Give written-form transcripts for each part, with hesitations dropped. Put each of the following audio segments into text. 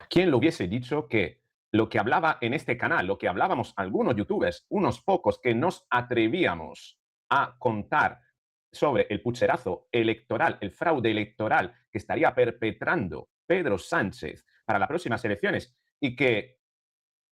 ¿Quién lo hubiese dicho que lo que hablaba en este canal, lo que hablábamos algunos youtubers, unos pocos que nos atrevíamos a contar sobre el pucherazo electoral, el fraude electoral que estaría perpetrando Pedro Sánchez para las próximas elecciones y que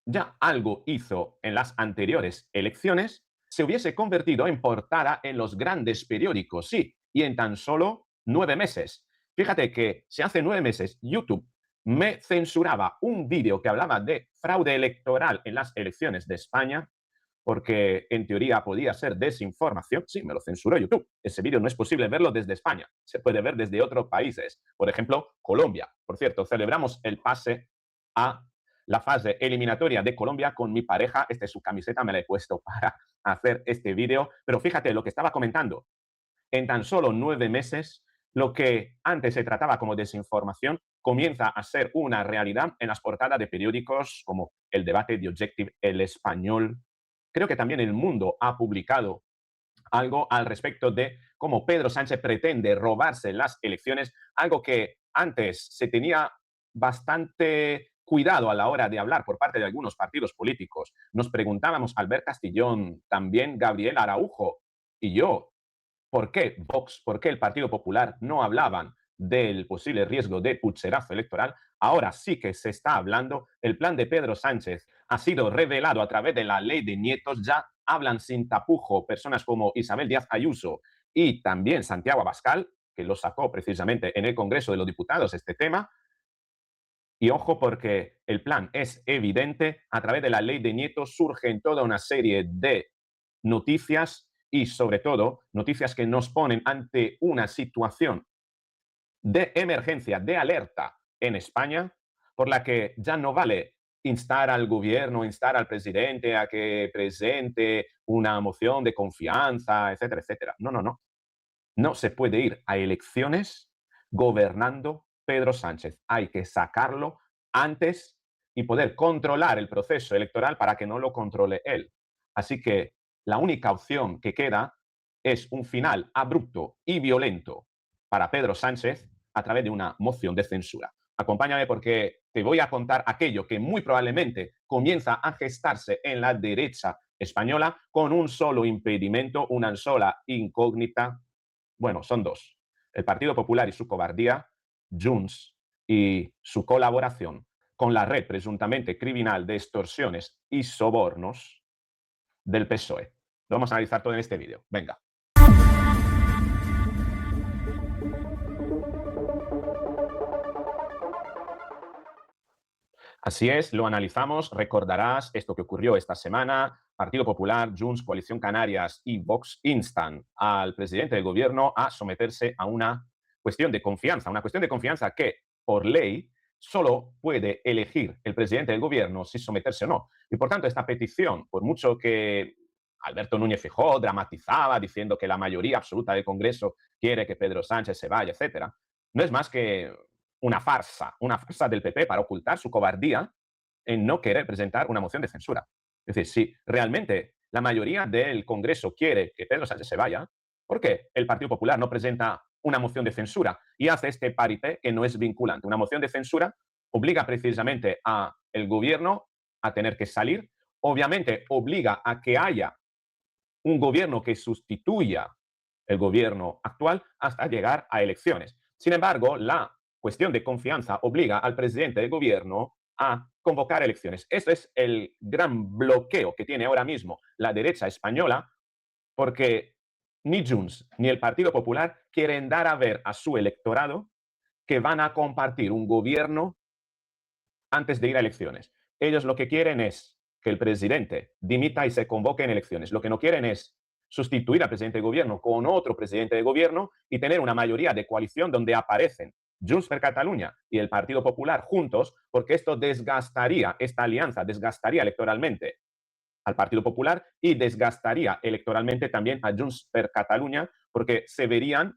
ya algo hizo en las anteriores elecciones, se hubiese convertido en portada en los grandes periódicos, sí, y en tan solo 9 meses? Fíjate que si hace 9 meses YouTube me censuraba un vídeo que hablaba de fraude electoral en las elecciones de España, porque en teoría podía ser desinformación, sí, me lo censuró YouTube. Ese vídeo no es posible verlo desde España, se puede ver desde otros países, por ejemplo, Colombia. Por cierto, celebramos el pase a la fase eliminatoria de Colombia con mi pareja. Esta es su camiseta, me la he puesto para hacer este vídeo. Pero fíjate lo que estaba comentando. En tan solo 9 meses, lo que antes se trataba como desinformación comienza a ser una realidad en las portadas de periódicos como El Debate, The Objective, El Español. Creo que también El Mundo ha publicado algo al respecto de cómo Pedro Sánchez pretende robarse las elecciones, algo que antes se tenía bastante cuidado a la hora de hablar por parte de algunos partidos políticos. Nos preguntábamos, Albert Castillón, también Gabriel Araujo y yo, ¿por qué Vox, por qué el Partido Popular no hablaban del posible riesgo de pucherazo electoral? Ahora sí que se está hablando. El plan de Pedro Sánchez ha sido revelado a través de la ley de nietos. Ya hablan sin tapujo personas como Isabel Díaz Ayuso y también Santiago Abascal, que lo sacó precisamente en el Congreso de los Diputados este tema. Y ojo, porque el plan es evidente. A través de la ley de nietos surgen toda una serie de noticias y sobre todo noticias que nos ponen ante una situación de emergencia, de alerta en España, por la que ya no vale instar al gobierno, instar al presidente a que presente una moción de confianza, etcétera, etcétera. No, no, no. No se puede ir a elecciones gobernando Pedro Sánchez. Hay que sacarlo antes y poder controlar el proceso electoral para que no lo controle él. Así que la única opción que queda es un final abrupto y violento para Pedro Sánchez a través de una moción de censura. Acompáñame porque te voy a contar aquello que muy probablemente comienza a gestarse en la derecha española con un solo impedimento, una sola incógnita. Bueno, son dos: el Partido Popular y su cobardía, Junts y su colaboración con la red presuntamente criminal de extorsiones y sobornos del PSOE. Lo vamos a analizar todo en este vídeo. Venga. Así es, lo analizamos. Recordarás esto que ocurrió esta semana. Partido Popular, Junts, Coalición Canarias y Vox instan al presidente del gobierno a someterse a una cuestión de confianza que, por ley, solo puede elegir el presidente del gobierno si someterse o no. Y por tanto, esta petición, por mucho que Alberto Núñez Feijóo dramatizaba diciendo que la mayoría absoluta del Congreso quiere que Pedro Sánchez se vaya, etcétera, no es más que una farsa del PP para ocultar su cobardía en no querer presentar una moción de censura. Es decir, si realmente la mayoría del Congreso quiere que Pedro Sánchez se vaya, ¿por qué el Partido Popular no presenta una moción de censura y hace este paripé que no es vinculante? Una moción de censura obliga precisamente al gobierno a tener que salir, obviamente obliga a que haya un gobierno que sustituya el gobierno actual hasta llegar a elecciones. Sin embargo, la cuestión de confianza obliga al presidente del gobierno a convocar elecciones. Este es el gran bloqueo que tiene ahora mismo la derecha española, porque ni Junts ni el Partido Popular quieren dar a ver a su electorado que van a compartir un gobierno antes de ir a elecciones. Ellos lo que quieren es que el presidente dimita y se convoque en elecciones. Lo que no quieren es sustituir al presidente de gobierno con otro presidente de gobierno y tener una mayoría de coalición donde aparecen Junts per Catalunya y el Partido Popular juntos, porque esto desgastaría, esta alianza desgastaría electoralmente al Partido Popular y desgastaría electoralmente también a Junts per Catalunya, porque se verían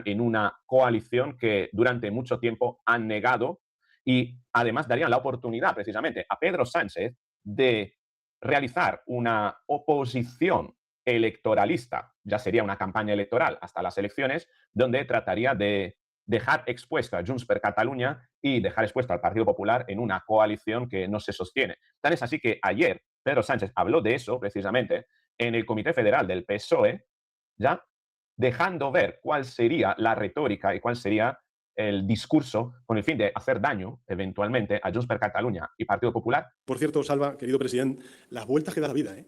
en una coalición que durante mucho tiempo han negado, y además darían la oportunidad precisamente a Pedro Sánchez de realizar una oposición electoralista. Ya sería una campaña electoral hasta las elecciones, donde trataría de dejar expuesto a Junts per Catalunya y dejar expuesto al Partido Popular en una coalición que no se sostiene. Tal es así que ayer Pedro Sánchez habló de eso precisamente en el Comité Federal del PSOE, ya dejando ver cuál sería la retórica y cuál sería el discurso con el fin de hacer daño eventualmente a Junts per Catalunya y Partido Popular. Por cierto, Salva, querido presidente, las vueltas que da la vida, ¿eh?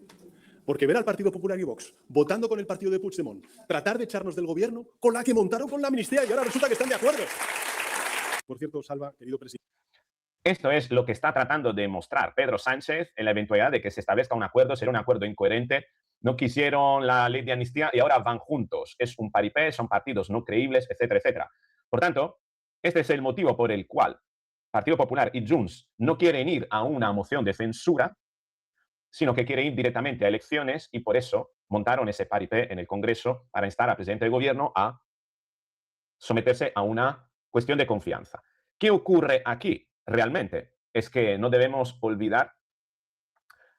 Porque ver al Partido Popular y Vox votando con el partido de Puigdemont, tratar de echarnos del gobierno con la que montaron con la amnistía y ahora resulta que están de acuerdo. Por cierto, Salva, querido presidente. Esto es lo que está tratando de mostrar Pedro Sánchez en la eventualidad de que se establezca un acuerdo. Será un acuerdo incoherente. No quisieron la ley de amnistía y ahora van juntos. Es un paripé, son partidos no creíbles, etcétera, etcétera. Por tanto, este es el motivo por el cual Partido Popular y Junts no quieren ir a una moción de censura, sino que quieren ir directamente a elecciones y por eso montaron ese paripé en el Congreso para instar al presidente del gobierno a someterse a una cuestión de confianza. ¿Qué ocurre aquí? Realmente es que no debemos olvidar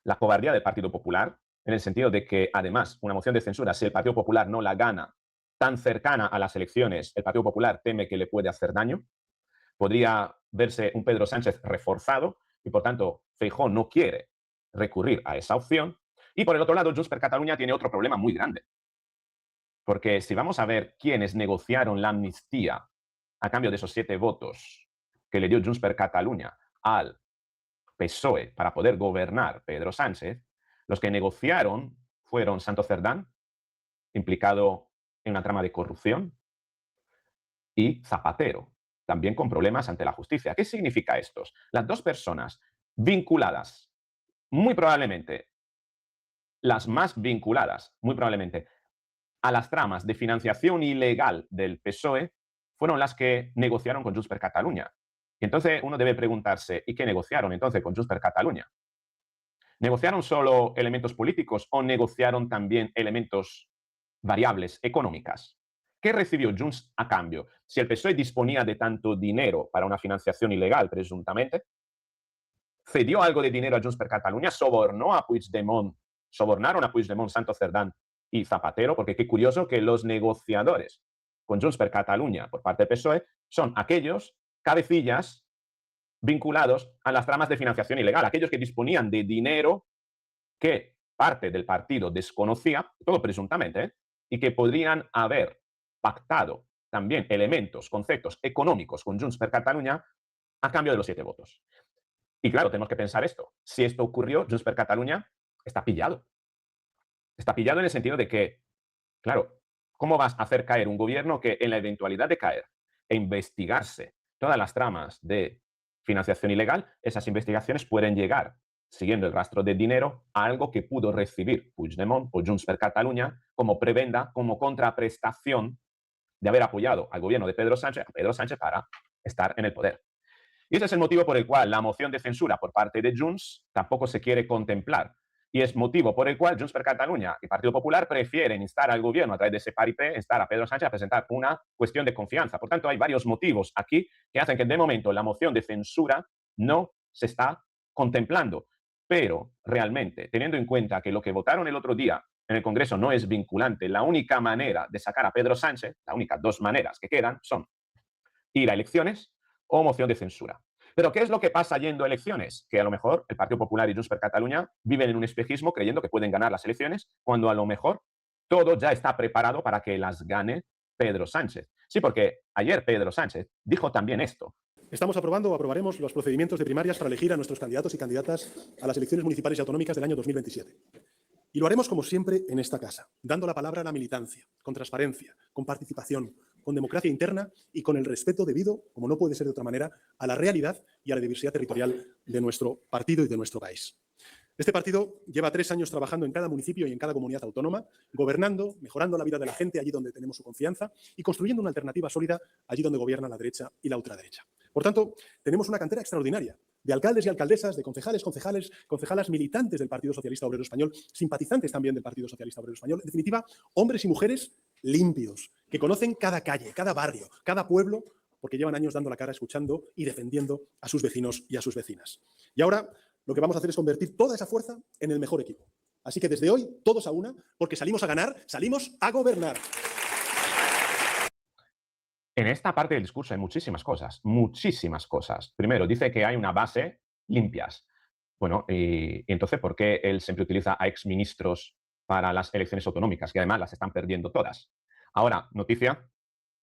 la cobardía del Partido Popular, en el sentido de que, además, una moción de censura, si el Partido Popular no la gana tan cercana a las elecciones, el Partido Popular teme que le puede hacer daño. Podría verse un Pedro Sánchez reforzado y, por tanto, Feijóo no quiere recurrir a esa opción. Y, por el otro lado, Junts per Catalunya tiene otro problema muy grande. Porque si vamos a ver quiénes negociaron la amnistía a cambio de esos 7 votos que le dio Junts per Catalunya al PSOE para poder gobernar Pedro Sánchez, los que negociaron fueron Santo Cerdán, implicado en una trama de corrupción, y Zapatero, también con problemas ante la justicia. ¿Qué significa esto? Las dos personas vinculadas, muy probablemente, las más vinculadas, muy probablemente, a las tramas de financiación ilegal del PSOE, fueron las que negociaron con Junts per Catalunya. Y entonces uno debe preguntarse, ¿y qué negociaron entonces con Junts per Catalunya? ¿Negociaron solo elementos políticos o negociaron también elementos variables económicas? ¿Qué recibió Junts a cambio? Si el PSOE disponía de tanto dinero para una financiación ilegal, presuntamente, ¿cedió algo de dinero a Junts per Catalunya? ¿Sobornó a Puigdemont? ¿Sobornaron a Puigdemont, Santo Cerdán y Zapatero? Porque qué curioso que los negociadores con Junts per Catalunya por parte del PSOE son aquellos cabecillas vinculados a las tramas de financiación ilegal, aquellos que disponían de dinero que parte del partido desconocía, todo presuntamente, y que podrían haber pactado también elementos, conceptos económicos con Junts per Catalunya a cambio de los 7 votos. Y claro, tenemos que pensar esto. Si esto ocurrió, Junts per Catalunya está pillado. Está pillado en el sentido de que, claro, ¿cómo vas a hacer caer un gobierno que en la eventualidad de caer e investigarse todas las tramas de financiación ilegal, esas investigaciones pueden llegar, siguiendo el rastro de dinero, a algo que pudo recibir Puigdemont o Junts per Catalunya como prebenda, como contraprestación de haber apoyado al gobierno de Pedro Sánchez para estar en el poder? Y ese es el motivo por el cual la moción de censura por parte de Junts tampoco se quiere contemplar. Y es motivo por el cual Junts per Catalunya y Partido Popular prefieren instar al gobierno a través de ese paripé, instar a Pedro Sánchez a presentar una cuestión de confianza. Por tanto, hay varios motivos aquí que hacen que de momento la moción de censura no se está contemplando. Pero realmente, teniendo en cuenta que lo que votaron el otro día en el Congreso no es vinculante, la única manera de sacar a Pedro Sánchez, las únicas 2 maneras que quedan son ir a elecciones o moción de censura. Pero ¿qué es lo que pasa yendo a elecciones? Que a lo mejor el Partido Popular y Junts per Catalunya viven en un espejismo creyendo que pueden ganar las elecciones cuando a lo mejor todo ya está preparado para que las gane Pedro Sánchez. Sí, porque ayer Pedro Sánchez dijo también esto. Estamos aprobando o aprobaremos los procedimientos de primarias para elegir a nuestros candidatos y candidatas a las elecciones municipales y autonómicas del año 2027. Y lo haremos como siempre en esta casa, dando la palabra a la militancia, con transparencia, con participación, con democracia interna y con el respeto debido, como no puede ser de otra manera, a la realidad y a la diversidad territorial de nuestro partido y de nuestro país. Este partido lleva 3 años trabajando en cada municipio y en cada comunidad autónoma, gobernando, mejorando la vida de la gente allí donde tenemos su confianza y construyendo una alternativa sólida allí donde gobierna la derecha y la ultraderecha. Por tanto, tenemos una cantera extraordinaria de alcaldes y alcaldesas, de concejales, concejalas militantes del Partido Socialista Obrero Español, simpatizantes también del Partido Socialista Obrero Español, en definitiva, hombres y mujeres limpios, que conocen cada calle, cada barrio, cada pueblo, porque llevan años dando la cara, escuchando y defendiendo a sus vecinos y a sus vecinas. Y ahora lo que vamos a hacer es convertir toda esa fuerza en el mejor equipo. Así que desde hoy, todos a una, porque salimos a ganar, salimos a gobernar. En esta parte del discurso hay muchísimas cosas, muchísimas cosas. Primero, dice que hay una base limpias. Bueno, y entonces, ¿por qué él siempre utiliza a exministros para las elecciones autonómicas? Que además las están perdiendo todas. Ahora, noticia,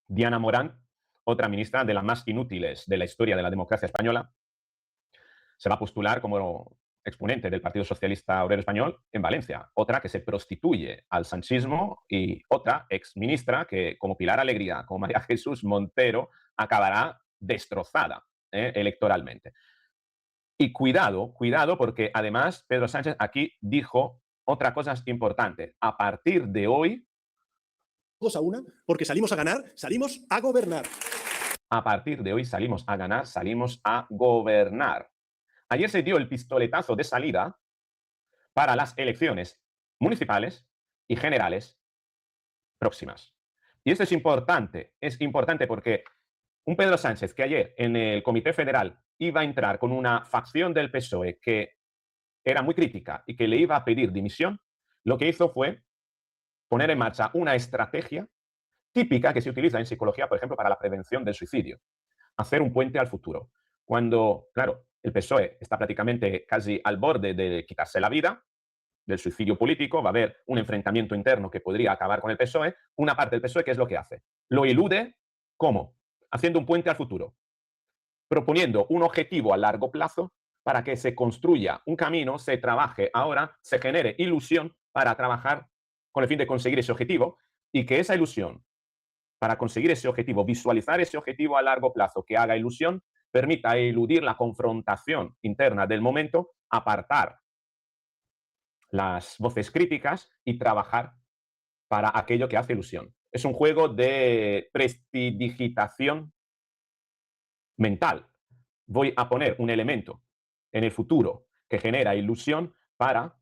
Diana Morán, otra ministra de las más inútiles de la historia de la democracia española, se va a postular como exponente del Partido Socialista Obrero Español en Valencia. Otra que se prostituye al sanchismo y otra exministra que, como Pilar Alegría, como María Jesús Montero, acabará destrozada electoralmente. Y cuidado, cuidado, porque además Pedro Sánchez aquí dijo otra cosa importante. A partir de hoy, todos a una, porque salimos a ganar, salimos a gobernar. a partir de hoy salimos a ganar, salimos a gobernar. Ayer se dio el pistoletazo de salida para las elecciones municipales y generales próximas. Y esto es importante porque un Pedro Sánchez que ayer en el Comité Federal iba a entrar con una facción del PSOE que era muy crítica y que le iba a pedir dimisión, lo que hizo fue poner en marcha una estrategia típica que se utiliza en psicología, por ejemplo, para la prevención del suicidio. Hacer un puente al futuro. Cuando, claro, el PSOE está prácticamente casi al borde de quitarse la vida, del suicidio político, va a haber un enfrentamiento interno que podría acabar con el PSOE, una parte del PSOE, ¿qué es lo que hace? Lo elude, ¿cómo? Haciendo un puente al futuro, proponiendo un objetivo a largo plazo para que se construya un camino, se trabaje ahora, se genere ilusión para trabajar con el fin de conseguir ese objetivo y que esa ilusión, para conseguir ese objetivo, visualizar ese objetivo a largo plazo que haga ilusión, permita eludir la confrontación interna del momento, apartar las voces críticas y trabajar para aquello que hace ilusión. Es un juego de prestidigitación mental. Voy a poner un elemento en el futuro que genera ilusión para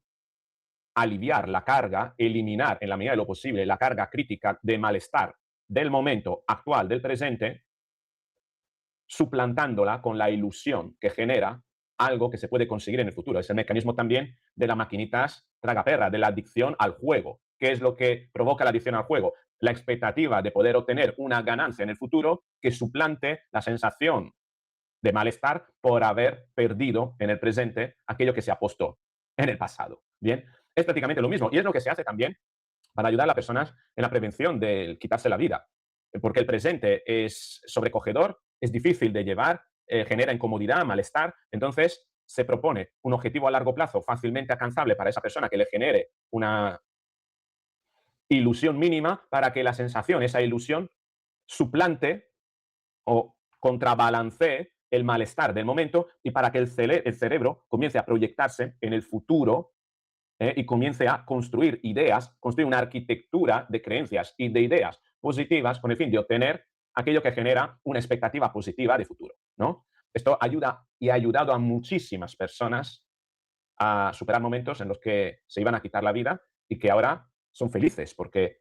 aliviar la carga, eliminar en la medida de lo posible la carga crítica de malestar del momento actual, del presente, suplantándola con la ilusión que genera algo que se puede conseguir en el futuro. Es el mecanismo también de las maquinitas tragaperra, de la adicción al juego. ¿Qué es lo que provoca la adicción al juego? La expectativa de poder obtener una ganancia en el futuro que suplante la sensación de malestar por haber perdido en el presente aquello que se apostó en el pasado. Bien, es prácticamente lo mismo y es lo que se hace también para ayudar a las personas en la prevención del quitarse la vida, porque el presente es sobrecogedor, es difícil de llevar, genera incomodidad, malestar, entonces se propone un objetivo a largo plazo fácilmente alcanzable para esa persona que le genere una ilusión mínima para que la sensación, esa ilusión, suplante o contrabalancee el malestar del momento y para que el cerebro comience a proyectarse en el futuro y comience a construir ideas, construir una arquitectura de creencias y de ideas positivas con el fin de obtener aquello que genera una expectativa positiva de futuro, ¿no? Esto ayuda y ha ayudado a muchísimas personas a superar momentos en los que se iban a quitar la vida y que ahora son felices porque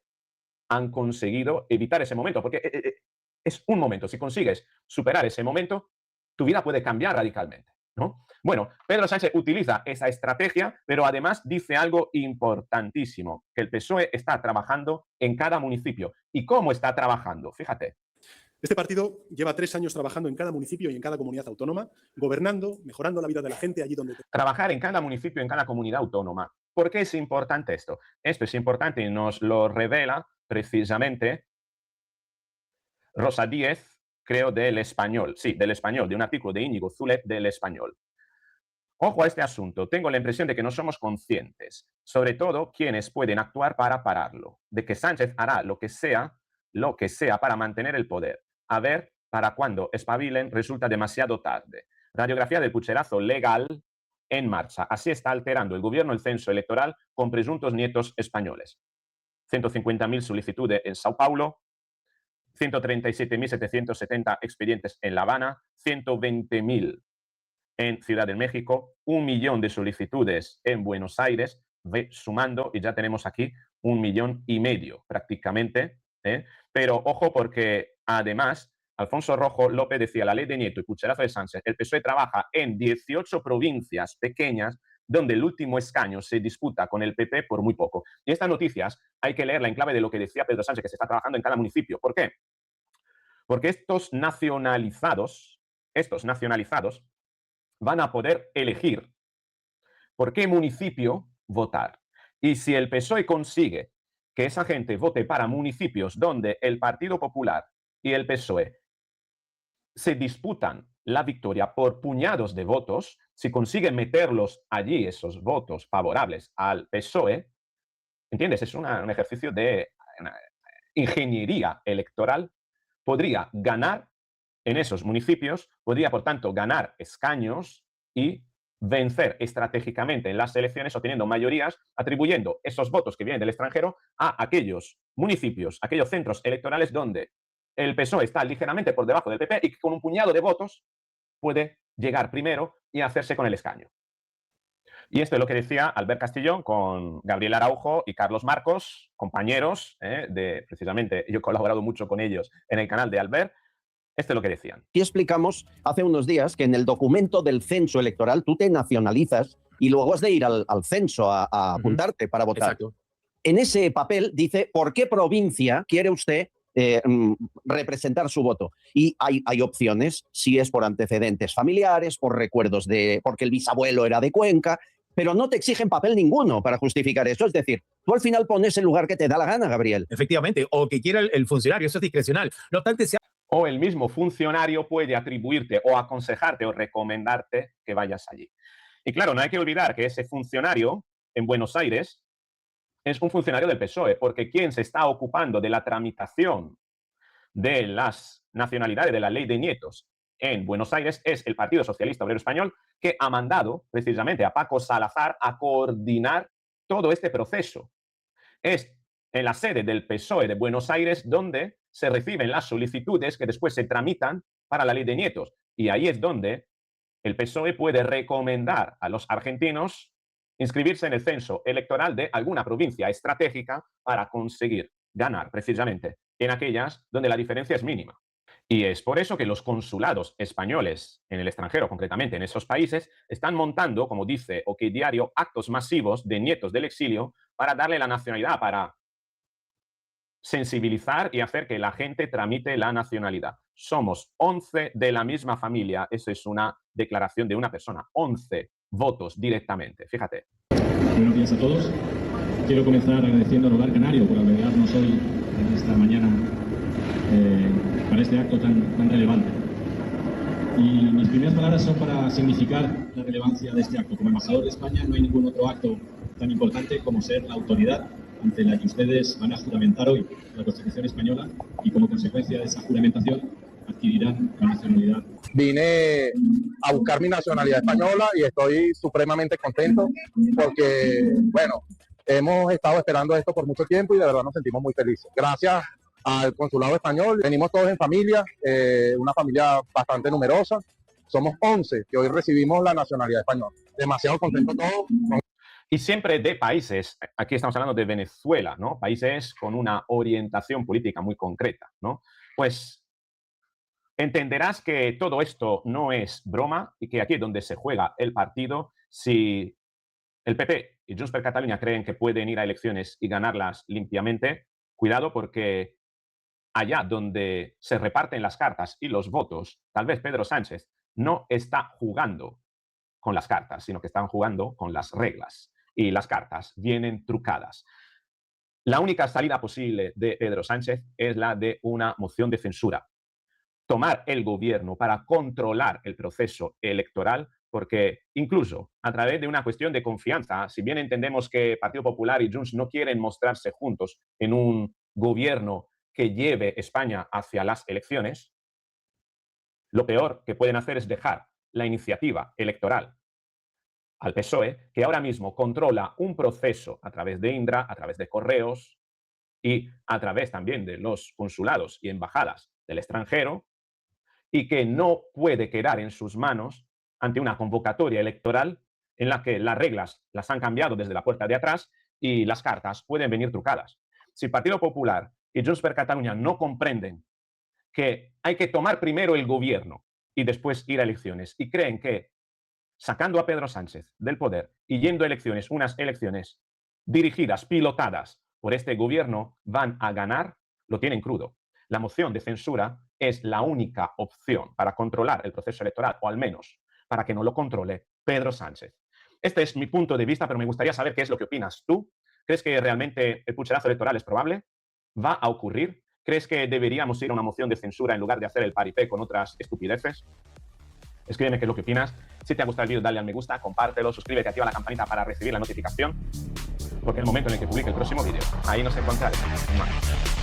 han conseguido evitar ese momento, porque es un momento. Si consigues superar ese momento, tu vida puede cambiar radicalmente, ¿no? Bueno, Pedro Sánchez utiliza esa estrategia, pero además dice algo importantísimo, que el PSOE está trabajando en cada municipio. ¿Y cómo está trabajando? Fíjate. Este partido lleva 3 años trabajando en cada municipio y en cada comunidad autónoma, gobernando, mejorando la vida de la gente allí donde... Trabajar en cada municipio, en cada comunidad autónoma. ¿Por qué es importante esto? Esto es importante y nos lo revela precisamente Rosa Díez, creo, del Español. Sí, del Español, de un artículo de Íñigo Zulet del Español. Ojo a este asunto. Tengo la impresión de que no somos conscientes, sobre todo quienes pueden actuar para pararlo, de que Sánchez hará lo que sea para mantener el poder. A ver para cuando espabilen resulta demasiado tarde. Radiografía del pucherazo legal en marcha. Así está alterando el gobierno el censo electoral con presuntos nietos españoles. 150.000 solicitudes en Sao Paulo, 137.770 expedientes en La Habana, 120.000 en Ciudad de México, 1 millón de solicitudes en Buenos Aires, sumando y ya tenemos aquí 1,5 millones prácticamente. Pero ojo porque además Alfonso Rojo López decía, la ley de Nieto y pucherazo de Sánchez, el PSOE trabaja en 18 provincias pequeñas donde el último escaño se disputa con el PP por muy poco. Y estas noticias hay que leerla en clave de lo que decía Pedro Sánchez, que se está trabajando en cada municipio. ¿Por qué? Porque estos nacionalizados van a poder elegir por qué municipio votar. Y si el PSOE consigue que esa gente vote para municipios donde el Partido Popular y el PSOE se disputan la victoria por puñados de votos, si consiguen meterlos allí, esos votos favorables al PSOE, ¿entiendes? Es un ejercicio de ingeniería electoral. Podría ganar en esos municipios, podría, por tanto, ganar escaños y vencer estratégicamente en las elecciones obteniendo mayorías, atribuyendo esos votos que vienen del extranjero a aquellos municipios, aquellos centros electorales donde el PSOE está ligeramente por debajo del PP y que con un puñado de votos puede llegar primero y hacerse con el escaño. Y esto es lo que decía Albert Castillón con Gabriel Araujo y Carlos Marcos, compañeros de, precisamente, yo he colaborado mucho con ellos en el canal de Albert. Esto es lo que decían. Y explicamos hace unos días que en el documento del censo electoral tú te nacionalizas y luego has de ir al censo a apuntarte para votar. Exacto. En ese papel dice por qué provincia quiere usted representar su voto. Y hay opciones, si es por antecedentes familiares, por recuerdos porque el bisabuelo era de Cuenca, pero no te exigen papel ninguno para justificar eso. Es decir, tú al final pones el lugar que te da la gana, Gabriel. Efectivamente, o que quiera el funcionario, eso es discrecional. No obstante, o el mismo funcionario puede atribuirte o aconsejarte o recomendarte que vayas allí. Y claro, no hay que olvidar que ese funcionario en Buenos Aires es un funcionario del PSOE, porque quien se está ocupando de la tramitación de las nacionalidades de la ley de nietos en Buenos Aires es el Partido Socialista Obrero Español, que ha mandado precisamente a Paco Salazar a coordinar todo este proceso. Es en la sede del PSOE de Buenos Aires donde se reciben las solicitudes que después se tramitan para la ley de nietos. Y ahí es donde el PSOE puede recomendar a los argentinos inscribirse en el censo electoral de alguna provincia estratégica para conseguir ganar precisamente en aquellas donde la diferencia es mínima. Y es por eso que los consulados españoles en el extranjero, concretamente en esos países, están montando, como dice OK Diario, actos masivos de nietos del exilio para darle la nacionalidad, para sensibilizar y hacer que la gente tramite la nacionalidad. Somos 11 de la misma familia. Eso es una declaración de una persona. 11 votos directamente. Fíjate. Buenos días a todos. Quiero comenzar agradeciendo al Hogar Canario por albergarnos hoy, en esta mañana, para este acto tan relevante. Y mis primeras palabras son para significar la relevancia de este acto. Como embajador de España no hay ningún otro acto tan importante como ser la autoridad ante la que ustedes van a juramentar hoy la Constitución española y como consecuencia de esa juramentación adquirirán la nacionalidad. Vine a buscar mi nacionalidad española y estoy supremamente contento porque, bueno, hemos estado esperando esto por mucho tiempo y de verdad nos sentimos muy felices. Gracias al Consulado Español, venimos todos en familia, una familia bastante numerosa. Somos 11 que hoy recibimos la nacionalidad española. Demasiado contentos todos. Y siempre de países, aquí estamos hablando de Venezuela, ¿no? Países con una orientación política muy concreta, ¿no? Pues entenderás que todo esto no es broma y que aquí es donde se juega el partido. Si el PP y Junts per Catalunya creen que pueden ir a elecciones y ganarlas limpiamente, cuidado porque allá donde se reparten las cartas y los votos, tal vez Pedro Sánchez no está jugando con las cartas, sino que están jugando con las reglas. Y las cartas vienen trucadas. La única salida posible de Pedro Sánchez es la de una moción de censura. Tomar el gobierno para controlar el proceso electoral, porque incluso a través de una cuestión de confianza, si bien entendemos que Partido Popular y Junts no quieren mostrarse juntos en un gobierno que lleve España hacia las elecciones, lo peor que pueden hacer es dejar la iniciativa electoral al PSOE, que ahora mismo controla un proceso a través de Indra, a través de correos y a través también de los consulados y embajadas del extranjero, y que no puede quedar en sus manos ante una convocatoria electoral en la que las reglas las han cambiado desde la puerta de atrás y las cartas pueden venir trucadas. Si el Partido Popular y Junts per Catalunya no comprenden que hay que tomar primero el gobierno y después ir a elecciones y creen que sacando a Pedro Sánchez del poder y yendo a elecciones, unas elecciones dirigidas, pilotadas por este gobierno, van a ganar, lo tienen crudo. La moción de censura es la única opción para controlar el proceso electoral, o al menos para que no lo controle Pedro Sánchez. Este es mi punto de vista, pero me gustaría saber qué es lo que opinas tú. ¿Crees que realmente el pucherazo electoral es probable? ¿Va a ocurrir? ¿Crees que deberíamos ir a una moción de censura en lugar de hacer el paripé con otras estupideces? Escríbeme qué es lo que opinas. Si te ha gustado el vídeo, dale al me gusta, compártelo, suscríbete, activa la campanita para recibir la notificación, porque el momento en el que publique el próximo vídeo, ahí nos encontraremos.